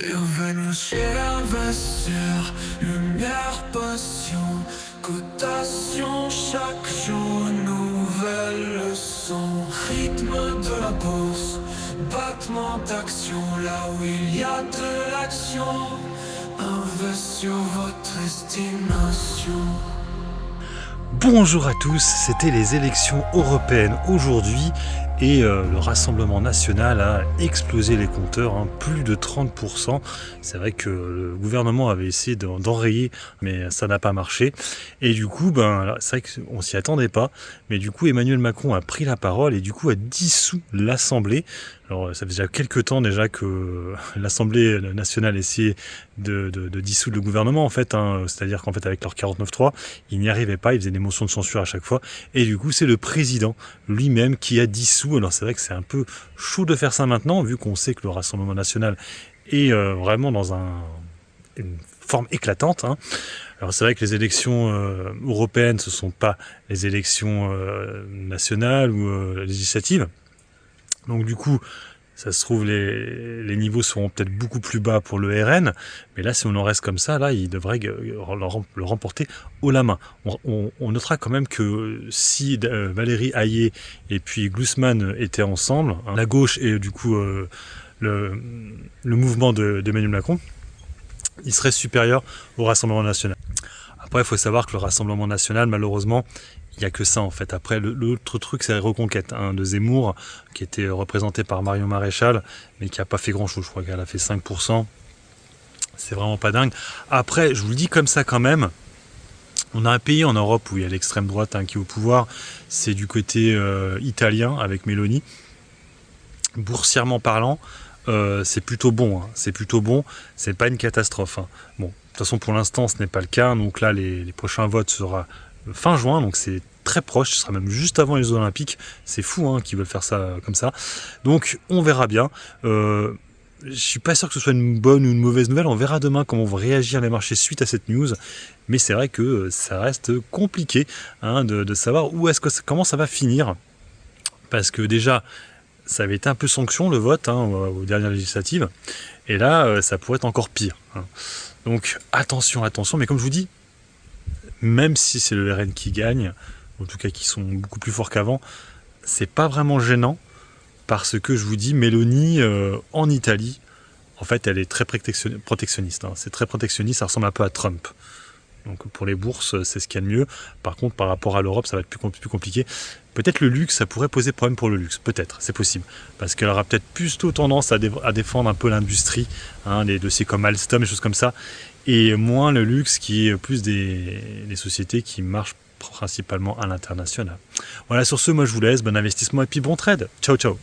Bienvenue chez l'investir, lumière, passion, cotation, chaque jour une nouvelle leçon. Rythme de la bourse, battement d'action, là où il y a de l'action, invest sur votre estimation. Bonjour à tous, c'était les élections européennes aujourd'hui et le Rassemblement National a explosé les compteurs, plus de 30%. C'est vrai que le gouvernement avait essayé d'enrayer, mais ça n'a pas marché. Et du coup, c'est vrai qu'on s'y attendait pas, mais du coup Emmanuel Macron a pris la parole et du coup a dissous l'Assemblée. Alors ça fait déjà quelques temps déjà que l'Assemblée nationale essayait de dissoudre le gouvernement en fait, c'est-à-dire qu'en fait avec leur 49.3, ils n'y arrivaient pas, ils faisaient des motions de censure à chaque fois, et du coup c'est le président lui-même qui a dissous. Alors c'est vrai que c'est un peu chaud de faire ça maintenant, vu qu'on sait que le Rassemblement national est vraiment dans une forme éclatante. Alors c'est vrai que les élections européennes, ce ne sont pas les élections nationales ou législatives. Donc du coup, ça se trouve, les niveaux seront peut-être beaucoup plus bas pour le RN, mais là, si on en reste comme ça, là, il devrait le remporter haut la main. On notera quand même que si Valérie Hayé et puis Glucksmann étaient ensemble, la gauche et du coup le mouvement d'Emmanuel Macron, il serait supérieur au Rassemblement national. Après, il faut savoir que le Rassemblement national, malheureusement, il n'y a que ça en fait. Après, l'autre truc, c'est la Reconquête de Zemmour, qui était représenté par Marion Maréchal, mais qui n'a pas fait grand-chose. Je crois qu'elle a fait 5%. C'est vraiment pas dingue. Après, je vous le dis comme ça quand même, on a un pays en Europe où il y a l'extrême droite qui est au pouvoir. C'est du côté italien, avec Meloni. Boursièrement parlant, c'est plutôt bon. C'est plutôt bon. C'est pas une catastrophe. Bon, de toute façon, pour l'instant, ce n'est pas le cas. Donc là, les prochains votes seront fin juin, donc c'est très proche, ce sera même juste avant les Jeux Olympiques. C'est fou qu'ils veulent faire ça comme ça. Donc on verra bien. Je suis pas sûr que ce soit une bonne ou une mauvaise nouvelle. On verra demain comment vont réagir les marchés suite à cette news. Mais c'est vrai que ça reste compliqué de savoir comment ça va finir. Parce que déjà, ça avait été un peu sanction le vote aux dernières législatives. Et là, ça pourrait être encore pire. Donc attention. Mais comme je vous dis, même si c'est le RN qui gagne, en tout cas qui sont beaucoup plus forts qu'avant, c'est pas vraiment gênant, parce que je vous dis, Meloni en Italie, en fait, elle est très protectionniste. C'est très protectionniste, ça ressemble un peu à Trump. Donc pour les bourses, c'est ce qu'il y a de mieux. Par contre, par rapport à l'Europe, ça va être plus compliqué. Peut-être le luxe, ça pourrait poser problème pour le luxe. Peut-être, c'est possible. Parce qu'elle aura peut-être plutôt tendance à défendre un peu l'industrie, des dossiers comme Alstom, des choses comme ça, et moins le luxe qui est plus des sociétés qui marchent principalement à l'international. Voilà, sur ce, moi je vous laisse. Bon investissement et puis bon trade. Ciao, ciao.